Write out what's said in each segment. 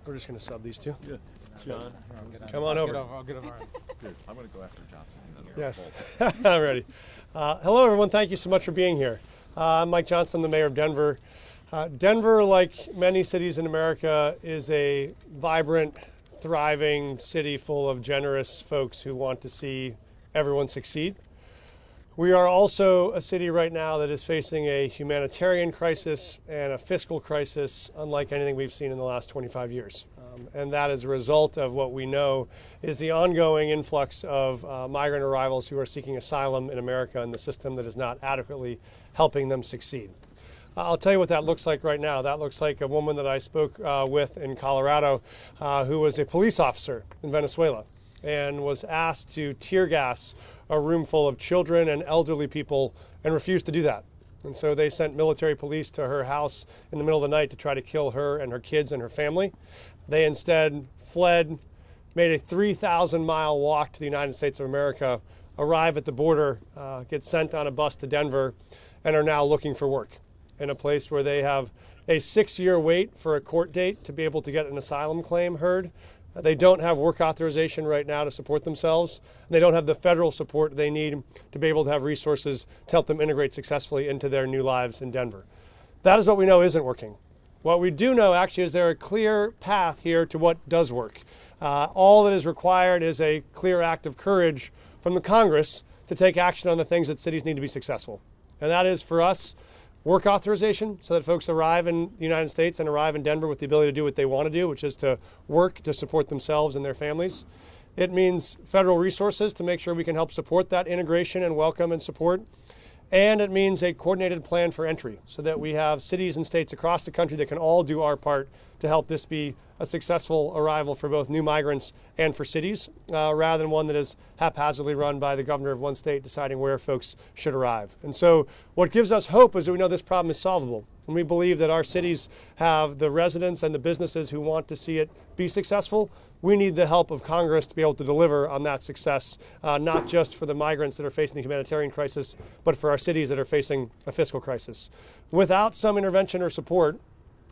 We're just going to sub these two. Yeah. John, Come on over. I'll get over. good. I'm going to go after Johnson. Yes, I'm ready. Hello, everyone. Thank you so much for being here. I'm Mike Johnson, the mayor of Denver. Denver, like many cities in America, is a vibrant, thriving city full of generous folks who want to see everyone succeed. We are also a city right now that is facing a humanitarian crisis and a fiscal crisis unlike anything we've seen in the last 25 years. And that is a result of what we know is the ongoing influx of migrant arrivals who are seeking asylum in America and the system that is not adequately helping them succeed. I'll tell you what that looks like right now. That looks like a woman that I spoke with in Colorado who was a police officer in Venezuela and was asked to tear gas a room full of children and elderly people and refused to do that. And so they sent military police to her house in the middle of the night to try to kill her and her kids and her family. They instead fled, made a 3,000-mile walk to the United States of America, arrive at the border, get sent on a bus to Denver, and are now looking for work in a place where they have a 6-year wait for a court date to be able to get an asylum claim heard. They don't have work authorization right now to support themselves. They don't have the federal support they need to be able to have resources to help them integrate successfully into their new lives in Denver. That is what we know isn't working. What we do know actually is there a clear path here to what does work. All that is required is a clear act of courage from the Congress to take action on the things that cities need to be successful. And that is for us, work authorization so that folks arrive in the United States and arrive in Denver with the ability to do what they want to do, which is to work to support themselves and their families. It means federal resources to make sure we can help support that integration and welcome and support. And it means a coordinated plan for entry so that we have cities and states across the country that can all do our part to help this be a successful arrival for both new migrants and for cities, rather than one that is haphazardly run by the governor of one state deciding where folks should arrive. And so what gives us hope is that we know this problem is solvable. And we believe that our cities have the residents and the businesses who want to see it be successful. We need the help of Congress to be able to deliver on that success, not just for the migrants that are facing the humanitarian crisis, but for our cities that are facing a fiscal crisis. Without some intervention or support,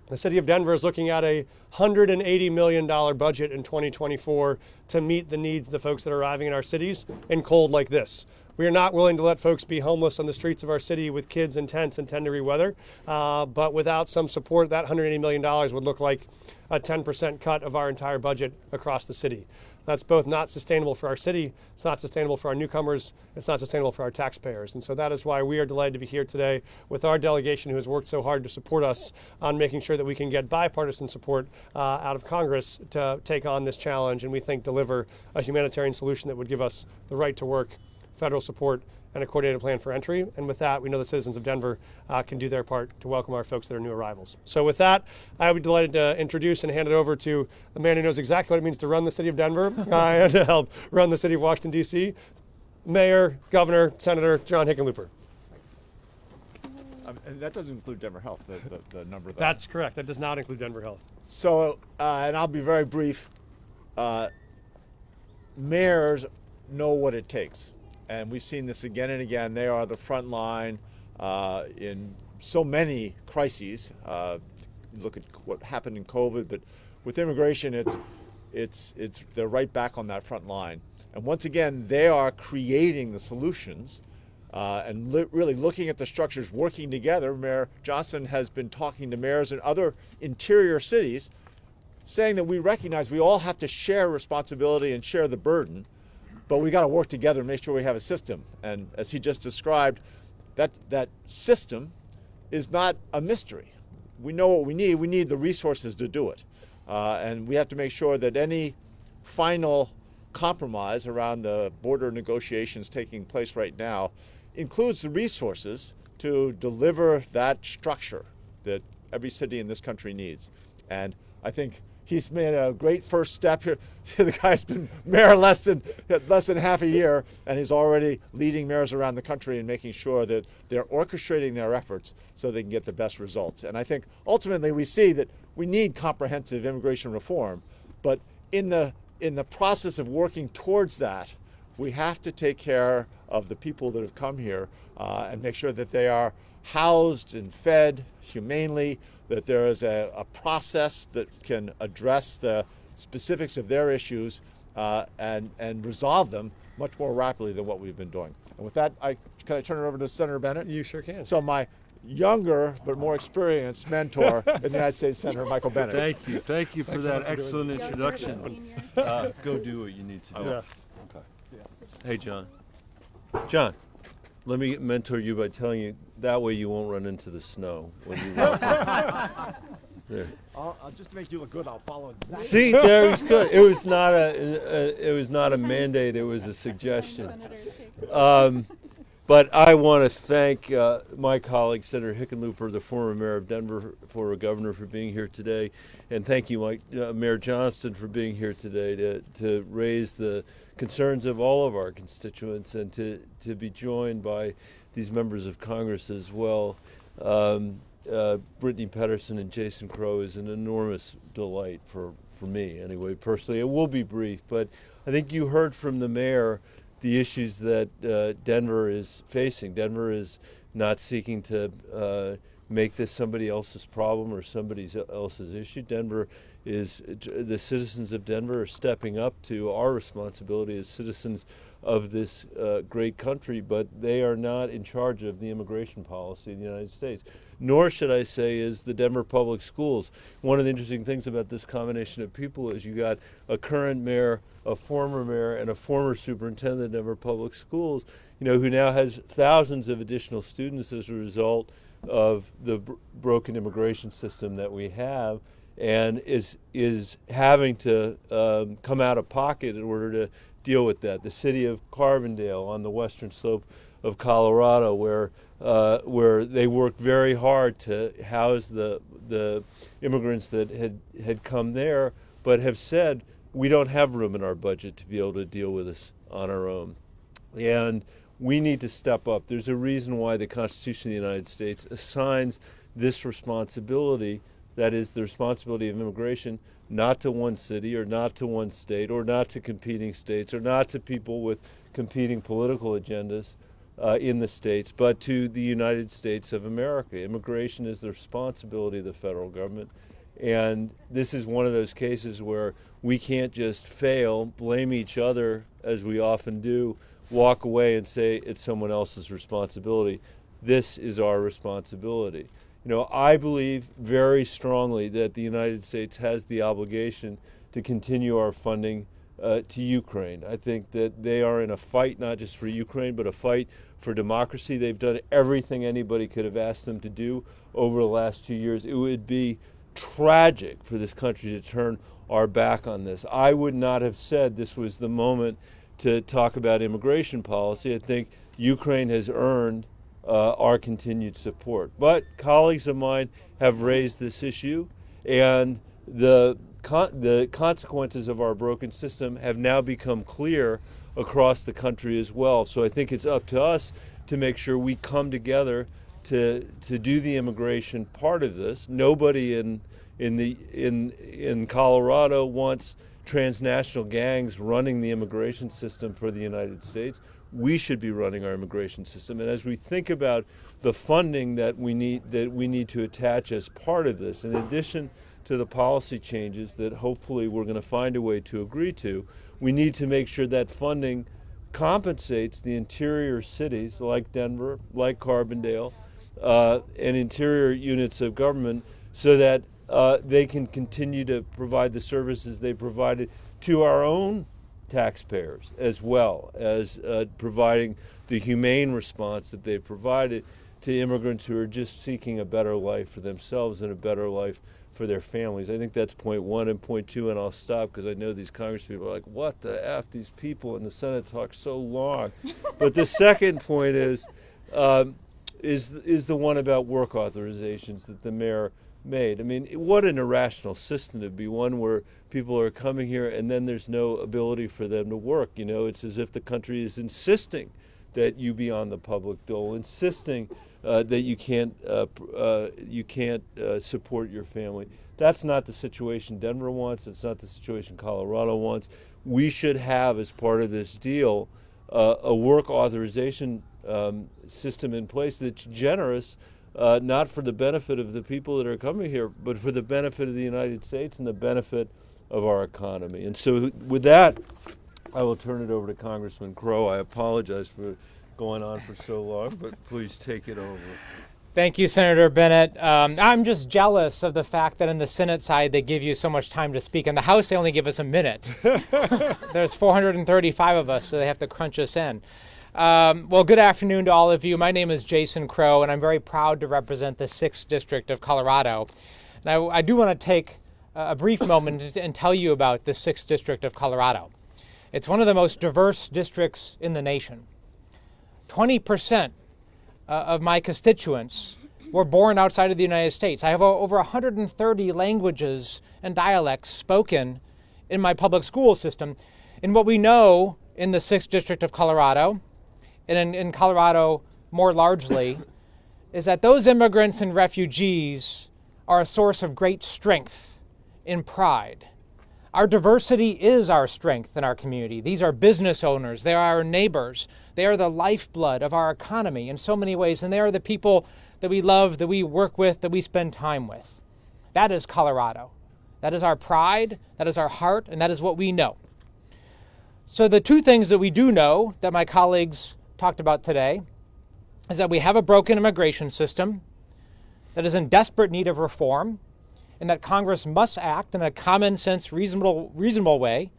the city of Denver is looking at a $180 million budget in 2024 to meet the needs of the folks that are arriving in our cities in cold like this. We are not willing to let folks be homeless on the streets of our city with kids in tents in 10-degree weather, but without some support, that $180 million would look like a 10% cut of our entire budget across the city. That's both not sustainable for our city, it's not sustainable for our newcomers, it's not sustainable for our taxpayers. And so that is why we are delighted to be here today with our delegation who has worked so hard to support us on making sure that we can get bipartisan support out of Congress to take on this challenge and we think deliver a humanitarian solution that would give us the right to work, federal support, and a coordinated plan for entry. And with that, we know the citizens of Denver can do their part to welcome our folks that are new arrivals. So with that, I would be delighted to introduce and hand it over to a man who knows exactly what it means to run the city of Denver and to help run the city of Washington, D.C., Mayor, Governor, Senator John Hickenlooper. and that doesn't include Denver Health, the number. That's correct. That does not include Denver Health. So, and I'll be very brief. Mayors know what it takes. And we've seen this again and again. They are the front line in so many crises. Look at what happened in COVID, but with immigration, they're right back on that front line. And once again, they are creating the solutions and really looking at the structures, working together. Mayor Johnson has been talking to mayors in other interior cities, saying that we recognize we all have to share responsibility and share the burden. But we got to work together and make sure we have a system. And as he just described, that system is not a mystery. We know what we need. We need the resources to do it. And we have to make sure that any final compromise around the border negotiations taking place right now includes the resources to deliver that structure that every city in this country needs. And I think he's made a great first step here. The guy's been mayor less than half a year, and he's already leading mayors around the country and making sure that they're orchestrating their efforts so they can get the best results. And I think ultimately we see that we need comprehensive immigration reform, but in the process of working towards that, we have to take care of the people that have come here and make sure that they are housed and fed humanely, that there is a process that can address the specifics of their issues and resolve them much more rapidly than what we've been doing. And with that, can I turn it over to Senator Bennet? You sure can. So my younger but more experienced mentor in the United States, Senator Michael Bennet. Thank you for that excellent introduction. Go do what you need to do. Yeah. Okay. Hey, John. John, let me mentor you by telling you that way you won't run into the snow when you walk. There. I'll just to make you look good, I'll follow exactly. See, there was good. It was not a mandate. It was a suggestion. But I want to thank my colleague, Senator Hickenlooper, the former mayor of Denver, former governor, for being here today. And thank you, Mayor Johnston, for being here today to raise the concerns of all of our constituents and to be joined by these members of Congress as well. Brittany Pedersen and Jason Crow is an enormous delight for me, anyway, personally. It will be brief, but I think you heard from the mayor the issues that Denver is facing. Denver is not seeking to make this somebody else's problem or somebody else's issue. The citizens of Denver are stepping up to our responsibility as citizens of this great country, but they are not in charge of the immigration policy of the United States. Nor, should I say, is the Denver Public Schools. One of the interesting things about this combination of people is you got a current mayor, a former mayor, and a former superintendent of Denver Public Schools, who now has thousands of additional students as a result of the broken immigration system that we have, and is having to come out of pocket in order to deal with that. The city of Carbondale on the western slope of Colorado, where they worked very hard to house the immigrants that had come there, but have said we don't have room in our budget to be able to deal with this on our own. And we need to step up. There's a reason why the Constitution of the United States assigns this responsibility, that is the responsibility of immigration, not to one city or not to one state or not to competing states or not to people with competing political agendas in the states, but to the United States of America. Immigration is the responsibility of the federal government. And this is one of those cases where we can't just fail, blame each other, as we often do, walk away and say it's someone else's responsibility. This is our responsibility. I believe very strongly that the United States has the obligation to continue our funding to Ukraine. I think that they are in a fight not just for Ukraine, but a fight for democracy. They've done everything anybody could have asked them to do over the last 2 years. It would be tragic for this country to turn our back on this. I would not have said this was the moment to talk about immigration policy. I think Ukraine has earned our continued support. But colleagues of mine have raised this issue, and the consequences of our broken system have now become clear across the country as well. So I think it's up to us to make sure we come together to do the immigration part of this. Nobody in Colorado wants transnational gangs running the immigration system for the United States. We should be running our immigration system. And as we think about the funding that we need to attach as part of this, in addition to the policy changes that hopefully we're going to find a way to agree to, we need to make sure that funding compensates the interior cities like Denver, like Carbondale, and interior units of government so that they can continue to provide the services they provided to our own taxpayers, as well as providing the humane response that they've provided to immigrants who are just seeking a better life for themselves and a better life for their families. I think that's point one. And point two, and I'll stop because I know these Congress people are like, what the F, these people in the Senate talk so long. But the second point is the one about work authorizations that the mayor made. I mean, what an irrational system to be, one where people are coming here and then there's no ability for them to work. It's as if the country is insisting that you be on the public dole, insisting that you can't support your family. That's not the situation Denver wants. It's not the situation Colorado wants. We should have, as part of this deal, a work authorization system in place that's generous, not for the benefit of the people that are coming here, but for the benefit of the United States and the benefit of our economy. And so with that, I will turn it over to Congressman Crow. I apologize for going on for so long, but please take it over. Thank you, Senator Bennet. I'm just jealous of the fact that in the Senate side they give you so much time to speak. In the House, they only give us a minute. There's 435 of us, so they have to crunch us in. Well, good afternoon to all of you. My name is Jason Crow, and I'm very proud to represent the 6th District of Colorado. And I do want to take a brief moment and tell you about the 6th District of Colorado. It's one of the most diverse districts in the nation. 20% of my constituents were born outside of the United States. I have over 130 languages and dialects spoken in my public school system. And what we know in the 6th District of Colorado, and in Colorado more largely, is that those immigrants and refugees are a source of great strength and pride. Our diversity is our strength in our community. These are business owners. They are our neighbors. They are the lifeblood of our economy in so many ways. And they are the people that we love, that we work with, that we spend time with. That is Colorado. That is our pride. That is our heart. And that is what we know. So the two things that we do know that my colleagues talked about today is that we have a broken immigration system that is in desperate need of reform, and that Congress must act in a common sense, reasonable way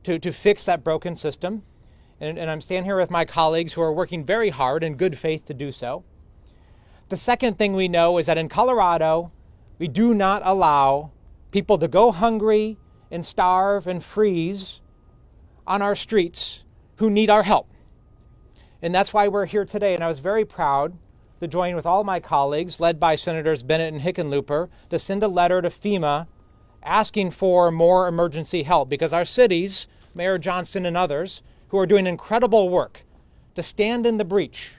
to fix that broken system. And I'm standing here with my colleagues who are working very hard in good faith to do so. The second thing we know is that in Colorado, we do not allow people to go hungry and starve and freeze on our streets who need our help. And that's why we're here today. And I was very proud to join with all my colleagues, led by Senators Bennet and Hickenlooper, to send a letter to FEMA asking for more emergency help, because our cities, Mayor Johnston and others, who are doing incredible work to stand in the breach,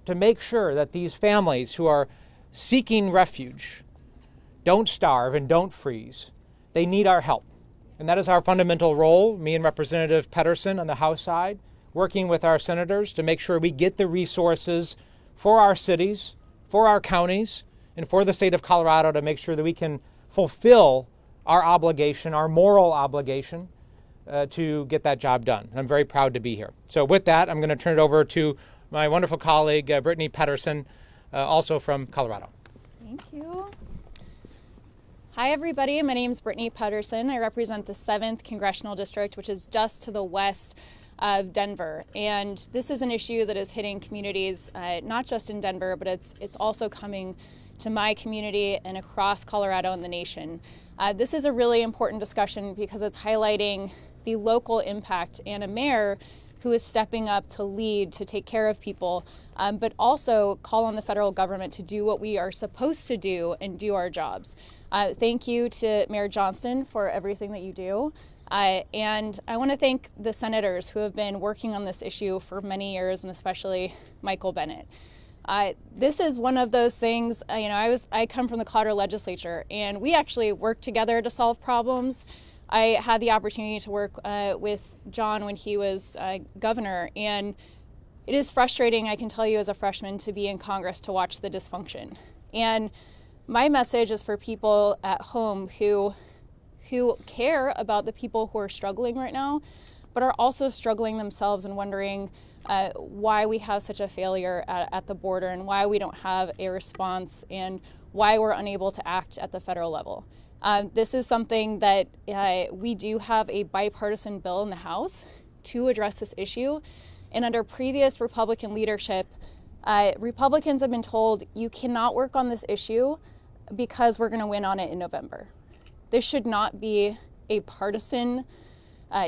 to make sure that these families who are seeking refuge don't starve and don't freeze. They need our help. And that is our fundamental role, me and Representative Pedersen on the House side, working with our senators to make sure we get the resources for our cities, for our counties, and for the state of Colorado to make sure that we can fulfill our obligation, our moral obligation, to get that job done. I'm very proud to be here. So with that, I'm going to turn it over to my wonderful colleague, Brittany Pedersen, also from Colorado. Thank you. Hi, everybody. My name is Brittany Pedersen. I represent the 7th Congressional District, which is just to the west of Denver. And this is an issue that is hitting communities, not just in Denver, but it's also coming to my community and across Colorado and the nation. This is a really important discussion because it's highlighting the local impact and a mayor who is stepping up to lead, to take care of people, but also call on the federal government to do what we are supposed to do and do our jobs. Thank you to Mayor Johnston for everything that you do. And I want to thank the senators who have been working on this issue for many years, and especially Michael Bennet. This is one of those things, I come from the Colorado legislature, and we actually work together to solve problems. I had the opportunity to work with John when he was governor, and it is frustrating, I can tell you as a freshman, to be in Congress to watch the dysfunction. And my message is for people at home who care about the people who are struggling right now, but are also struggling themselves and wondering why we have such a failure at the border and why we don't have a response and why we're unable to act at the federal level. This is something that we do have a bipartisan bill in the House to address this issue. And under previous Republican leadership, Republicans have been told you cannot work on this issue because we're going to win on it in November. This should not be a partisan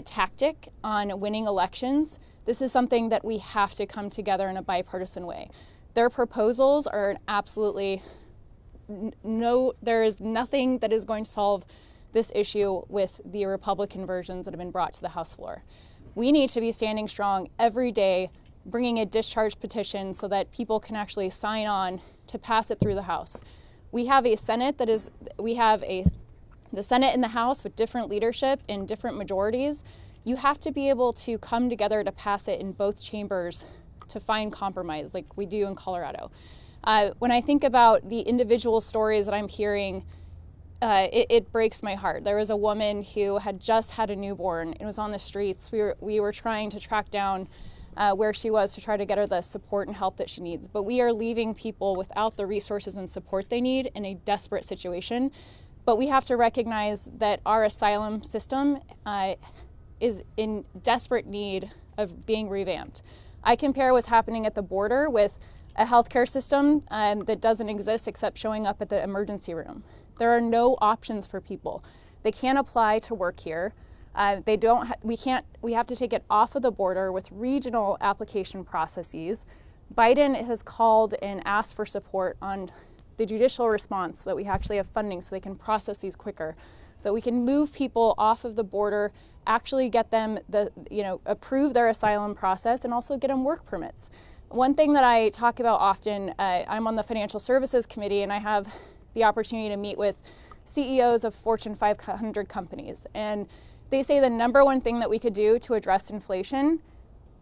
tactic on winning elections. This is something that we have to come together in a bipartisan way. Their proposals are absolutely there is nothing that is going to solve this issue with the Republican versions that have been brought to the House floor. We need to be standing strong every day, bringing a discharge petition so that people can actually sign on to pass it through the House. We have a Senate the Senate and the House with different leadership and different majorities. You have to be able to come together to pass it in both chambers to find compromise like we do in Colorado. When I think about the individual stories that I'm hearing, it breaks my heart. There was a woman who had just had a newborn and was on the streets. We were trying to track down where she was to try to get her the support and help that she needs. But we are leaving people without the resources and support they need in a desperate situation. But we have to recognize that our asylum system is in desperate need of being revamped. I compare what's happening at the border with a healthcare system that doesn't exist except showing up at the emergency room. There are no options for people. They can't apply to work here. We have to take it off of the border with regional application processes. Biden has called and asked for support on the judicial response so that we actually have funding so they can process these quicker. So we can move people off of the border, actually get them approve their asylum process and also get them work permits. One thing that I talk about often, I'm on the Financial Services Committee and I have the opportunity to meet with CEOs of Fortune 500 companies. And they say the number one thing that we could do to address inflation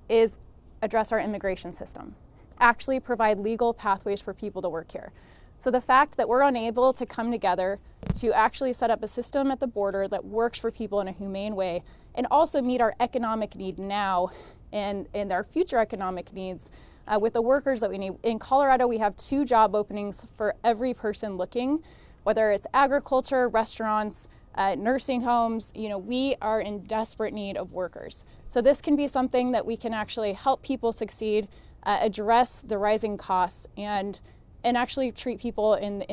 is address our immigration system, actually provide legal pathways for people to work here. So the fact that we're unable to come together to actually set up a system at the border that works for people in a humane way and also meet our economic need now and our future economic needs with the workers that we need. In Colorado, we have 2 job openings for every person looking, whether it's agriculture, restaurants, nursing homes. We are in desperate need of workers. So this can be something that we can actually help people succeed, address the rising costs, and actually treat people in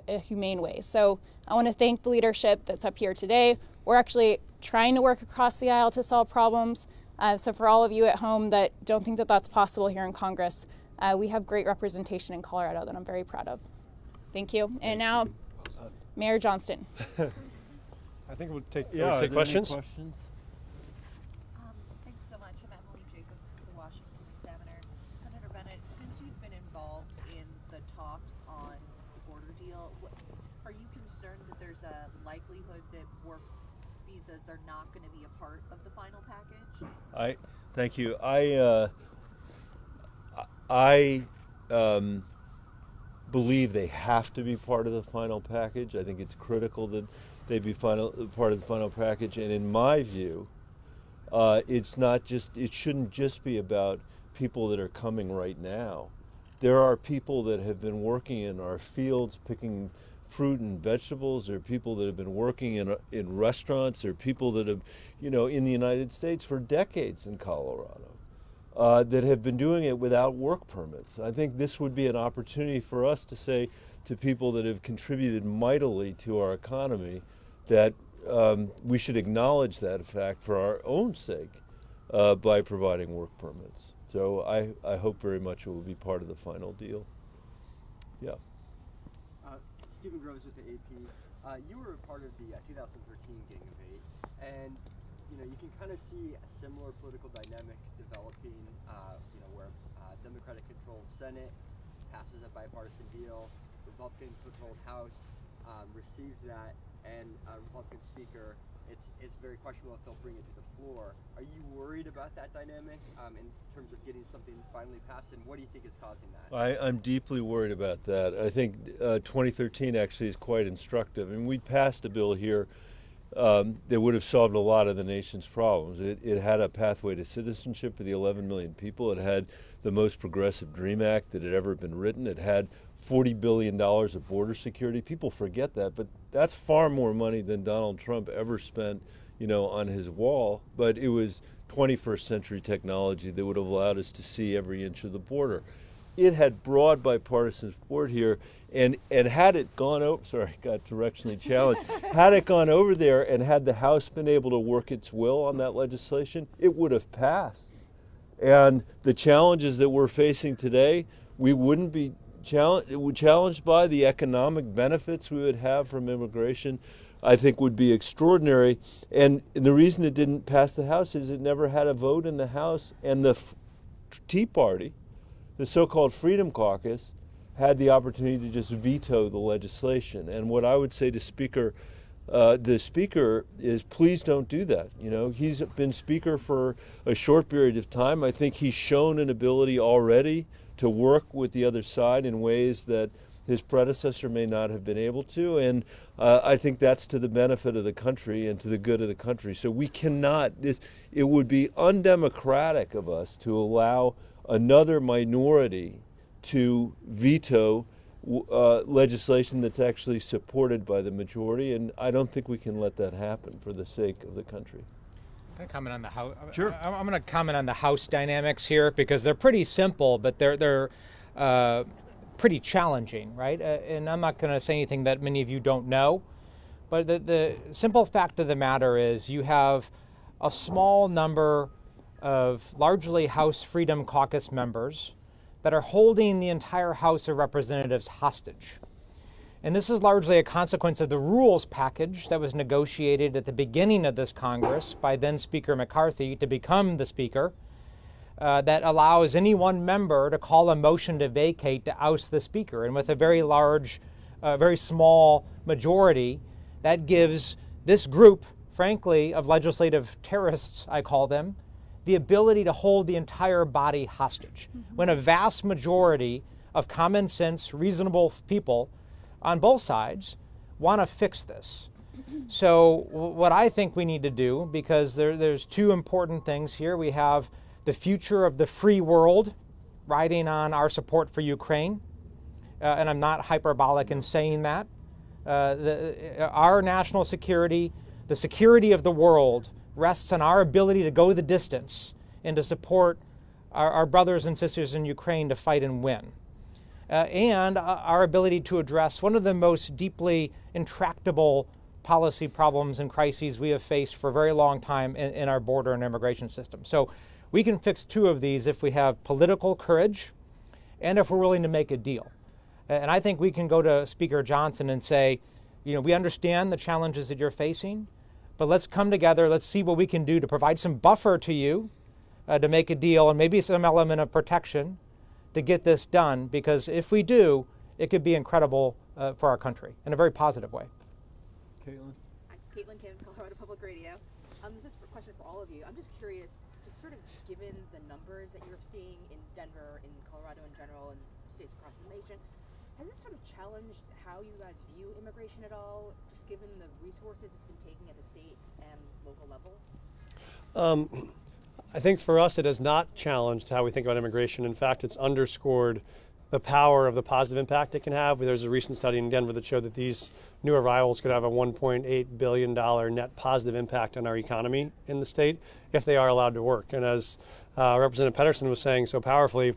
a humane way. So I want to thank the leadership that's up here today. We're actually trying to work across the aisle to solve problems. So for all of you at home that don't think that that's possible here in Congress, we have great representation in Colorado that I'm very proud of. Thank you. And now, Mayor Johnston. I think we'll take Yeah, questions. Thanks so much. I'm Emily Jacobs with the Washington Examiner. Senator Bennet, since you've been involved in the talks on the border deal, are you concerned that there's a likelihood that work visas are not going to be a part of the final package? Thank you. I believe they have to be part of the final package. I think it's critical that they be part of the final package. And in my view, it shouldn't just be about people that are coming right now. There are people that have been working in our fields picking fruit and vegetables. There are people that have been working in restaurants. There are people that have, in the United States for decades in Colorado that have been doing it without work permits. I think this would be an opportunity for us to say to people that have contributed mightily to our economy that we should acknowledge that fact for our own sake by providing work permits. So I hope very much it will be part of the final deal. Yeah. Stephen Groves with the AP. You were a part of the 2013 Gang of Eight, and you can kind of see a similar political dynamic developing, where Democratic-controlled Senate passes a bipartisan deal, Republican-controlled House receives that, and Republican Speaker. It's very questionable if they'll bring it to the floor. Are you worried about that dynamic in terms of getting something finally passed, and what do you think is causing that? I'm deeply worried about that. I think 2013 actually is quite instructive. I mean, we passed a bill here that would have solved a lot of the nation's problems. It had a pathway to citizenship for the 11 million people. It had the most progressive DREAM Act that had ever been written. It had $40 billion of border security. People forget that, but that's far more money than Donald Trump ever spent, on his wall. But it was 21st century technology that would have allowed us to see every inch of the border. It had broad bipartisan support here, and had it gone over, sorry, got directionally challenged, had it gone over there and had the House been able to work its will on that legislation, it would have passed. And the challenges that we're facing today, we wouldn't be challenged by. The economic benefits we would have from immigration, I think, would be extraordinary. And the reason it didn't pass the House is it never had a vote in the House, and the Tea Party, the so-called Freedom Caucus, had the opportunity to just veto the legislation. And what I would say to Speaker the Speaker is, please don't do that. You know, he's been Speaker for a short period of time. I think he's shown an ability already to work with the other side in ways that his predecessor may not have been able to, and I think that's to the benefit of the country and to the good of the country. So we cannot, it would be undemocratic of us to allow another minority to veto legislation that's actually supported by the majority, and I don't think we can let that happen for the sake of the country. Can I comment on the House? Sure. I'm going to comment on the House dynamics here because they're pretty simple, but they're pretty challenging, right? And I'm not going to say anything that many of you don't know, but the simple fact of the matter is you have a small number of largely House Freedom Caucus members that are holding the entire House of Representatives hostage. And this is largely a consequence of the rules package that was negotiated at the beginning of this Congress by then Speaker McCarthy to become the Speaker, that allows any one member to call a motion to vacate to oust the Speaker. And with a very large, very small majority, that gives this group, frankly, of legislative terrorists, I call them, the ability to hold the entire body hostage. When a vast majority of common sense, reasonable people on both sides want to fix this. So what I think we need to do, because there's two important things here. We have the future of the free world riding on our support for Ukraine, and I'm not hyperbolic in saying that. Our national security, the security of the world, rests on our ability to go the distance and to support our brothers and sisters in Ukraine to fight and win. And our ability to address one of the most deeply intractable policy problems and crises we have faced for a very long time in our border and immigration system. So we can fix two of these if we have political courage and if we're willing to make a deal. And I think we can go to Speaker Johnson and say, you know, we understand the challenges that you're facing, but let's come together, let's see what we can do to provide some buffer to you to make a deal and maybe some element of protection to get this done, because if we do, it could be incredible for our country in a very positive way. Caitlin? Hi, Caitlin Kim, Colorado Public Radio. This is a question for all of you. I'm just curious, just sort of given the numbers that you're seeing in Denver, in Colorado in general, and states across the nation, has this sort of challenged how you guys view immigration at all, just given the resources it's been taking at the state and local level? I think for us it has not challenged how we think about immigration. In fact, it's underscored the power of the positive impact it can have. There's a recent study in Denver that showed that these new arrivals could have a $1.8 billion net positive impact on our economy in the state if they are allowed to work. And as Representative Pedersen was saying so powerfully,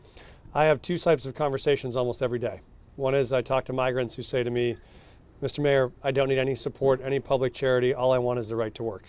I have two types of conversations almost every day. One is I talk to migrants who say to me, Mr. Mayor, I don't need any support, any public charity. All I want is the right to work.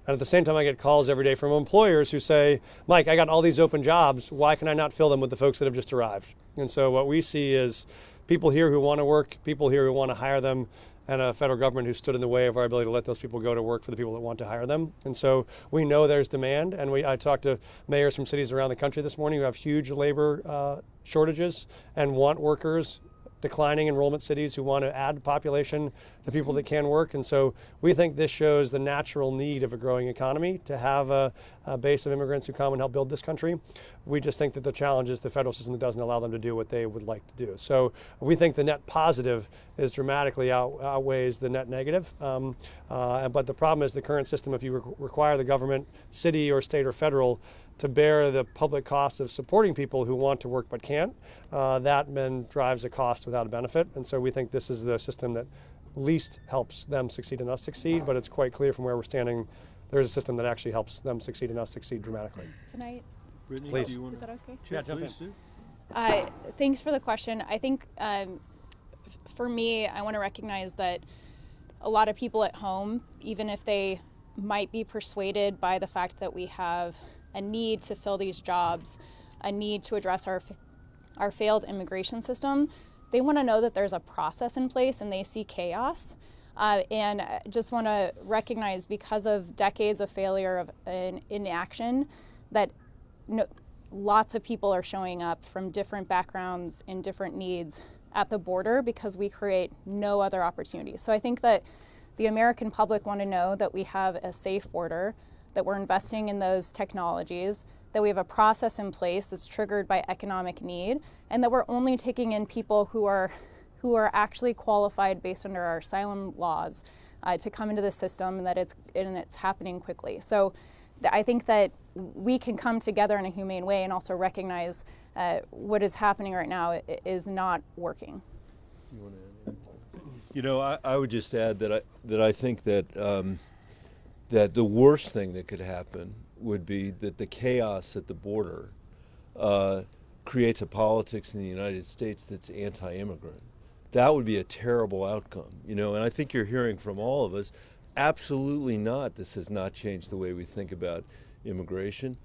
And at the same time, I get calls every day from employers who say, Mike, I got all these open jobs. Why can I not fill them with the folks that have just arrived? And so what we see is people here who want to work, people here who want to hire them, and a federal government who stood in the way of our ability to let those people go to work for the people that want to hire them. And so we know there's demand. And I talked to mayors from cities around the country this morning who have huge labor shortages and want workers, declining enrollment cities who want to add population to people that can work. And so we think this shows the natural need of a growing economy to have a base of immigrants who come and help build this country. We just think that the challenge is the federal system that doesn't allow them to do what they would like to do. So we think the net positive is dramatically outweighs the net negative. But the problem is the current system, if you require the government, city or state or federal, to bear the public cost of supporting people who want to work but can't, that then drives a cost without a benefit. And so we think this is the system that least helps them succeed and us succeed, but it's quite clear from where we're standing, there's a system that actually helps them succeed and us succeed dramatically. Can I? Brittany, Please. do you want Is that okay? Yeah, jump in. Sue? Thanks for the question. I think for me, I want to recognize that a lot of people at home, even if they might be persuaded by the fact that we have a need to fill these jobs, a need to address our failed immigration system, they want to know that there's a process in place and they see chaos. And I just want to recognize, because of decades of failure of inaction, that lots of people are showing up from different backgrounds and different needs at the border because we create no other opportunities. So I think that the American public want to know that we have a safe border, that we're investing in those technologies, that we have a process in place that's triggered by economic need, and that we're only taking in people who are actually qualified based under our asylum laws to come into the system, and that it's happening quickly. So I think that we can come together in a humane way and also recognize what is happening right now is not working. You want to add anything? You know, I would just add that I think that that the worst thing that could happen would be that the chaos at the border creates a politics in the United States that's anti-immigrant. That would be a terrible outcome, you know, and I think you're hearing from all of us, absolutely not. This has not changed the way we think about immigration.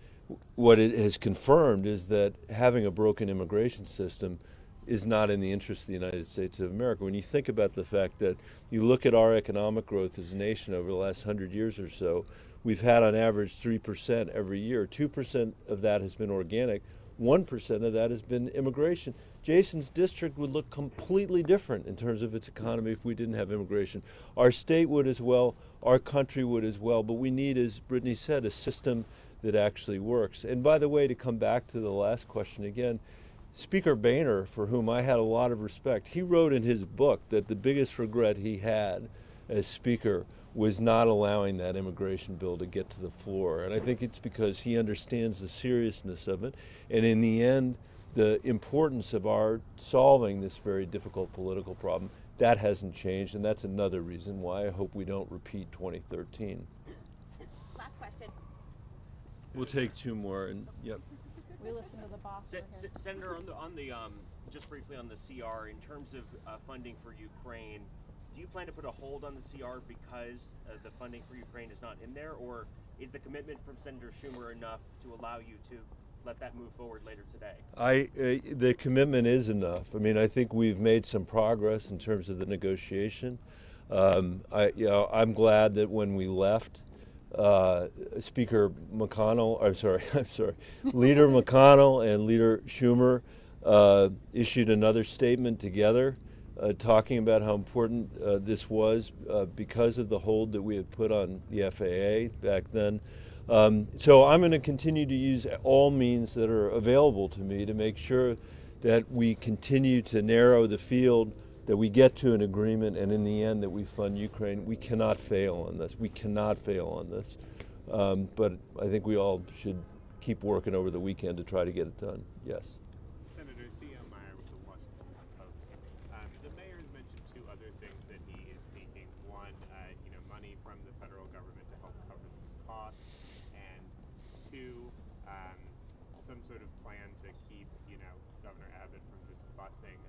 What it has confirmed is that having a broken immigration system is not in the interest of the United States of America. When you think about the fact that you look at our economic growth as a nation over the last 100 years or so, we've had on average 3% every year. 2% of that has been organic. 1% of that has been immigration. Jason's district would look completely different in terms of its economy if we didn't have immigration. Our state would as well, our country would as well, but we need, as Brittany said, a system that actually works. And by the way, to come back to the last question again, Speaker Boehner, for whom I had a lot of respect, he wrote in his book that the biggest regret he had as Speaker was not allowing that immigration bill to get to the floor. And I think it's because he understands the seriousness of it. And in the end, the importance of our solving this very difficult political problem, that hasn't changed. And that's another reason why I hope we don't repeat 2013. Last question. We'll take two more. And yep. We listen to the boss. Senator, on the just briefly on the CR, in terms of funding for Ukraine, do you plan to put a hold on the CR because the funding for Ukraine is not in there, or is the commitment from Senator Schumer enough to allow you to let that move forward later today? The commitment is enough. I mean, I think we've made some progress in terms of the negotiation. I'm glad that when we left, Speaker McConnell, Leader McConnell and Leader Schumer issued another statement together talking about how important this was because of the hold that we had put on the FAA back then. So I'm going to continue to use all means that are available to me to make sure that we continue to narrow the field, that we get to an agreement, and in the end that we fund Ukraine. We cannot fail on this. We cannot fail on this. But I think we all should keep working over the weekend to try to get it done. Yes. Senator Theo Meyer with the Washington Post. The mayor has mentioned two other things that he is seeking. One, money from the federal government to help cover these costs, and two, some sort of plan to keep, Governor Abbott from just busing,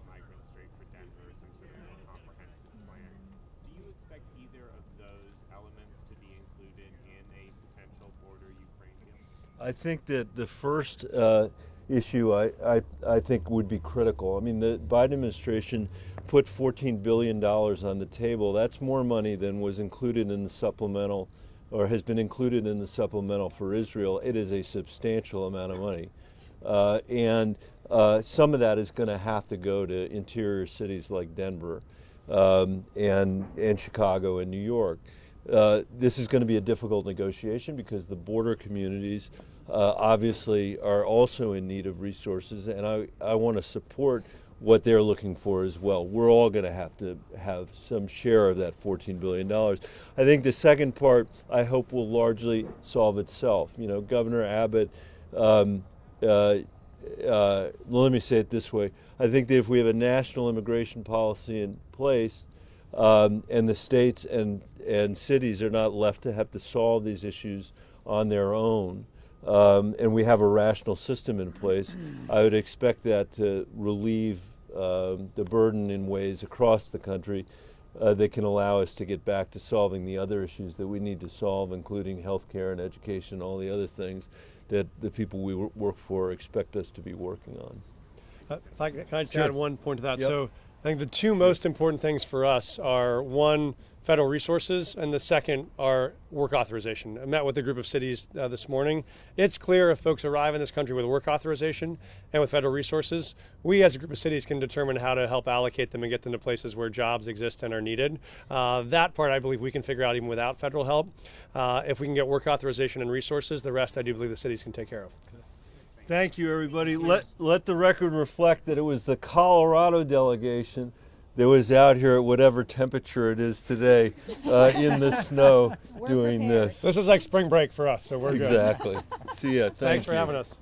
migrants straight for Denver, some sort of more comprehensive plan. Do you expect either of those elements to be included in a potential border Ukraine deal? I think that the first issue I think would be critical. I mean, the Biden administration put $14 billion on the table. That's more money than was included in the supplemental, or has been included in the supplemental for Israel. It is a substantial amount of money. And some of that is going to have to go to interior cities like Denver and Chicago and New York. This is going to be a difficult negotiation because the border communities obviously are also in need of resources, and I want to support what they're looking for as well. We're all going to have some share of that $14 billion. I think the second part, I hope, will largely solve itself. Governor Abbott, let me say it this way. I think that if we have a national immigration policy in place, and the states and cities are not left to have to solve these issues on their own, and we have a rational system in place, I would expect that to relieve the burden in ways across the country that can allow us to get back to solving the other issues that we need to solve, including healthcare and education, all the other things that the people we work for expect us to be working on. If I can I just Sure. add one point to that? Yep. So think the two most important things for us are, one, federal resources, and the second are work authorization. I met with a group of cities this morning. It's clear if folks arrive in this country with work authorization and with federal resources, we as a group of cities can determine how to help allocate them and get them to places where jobs exist and are needed. That part I believe we can figure out even without federal help. If we can get work authorization and resources, the rest I do believe the cities can take care of. Thank you, everybody. Let the record reflect that it was the Colorado delegation that was out here at whatever temperature it is today in the snow doing this. This is like spring break for us, so we're good. Exactly. See ya. Thanks for having us.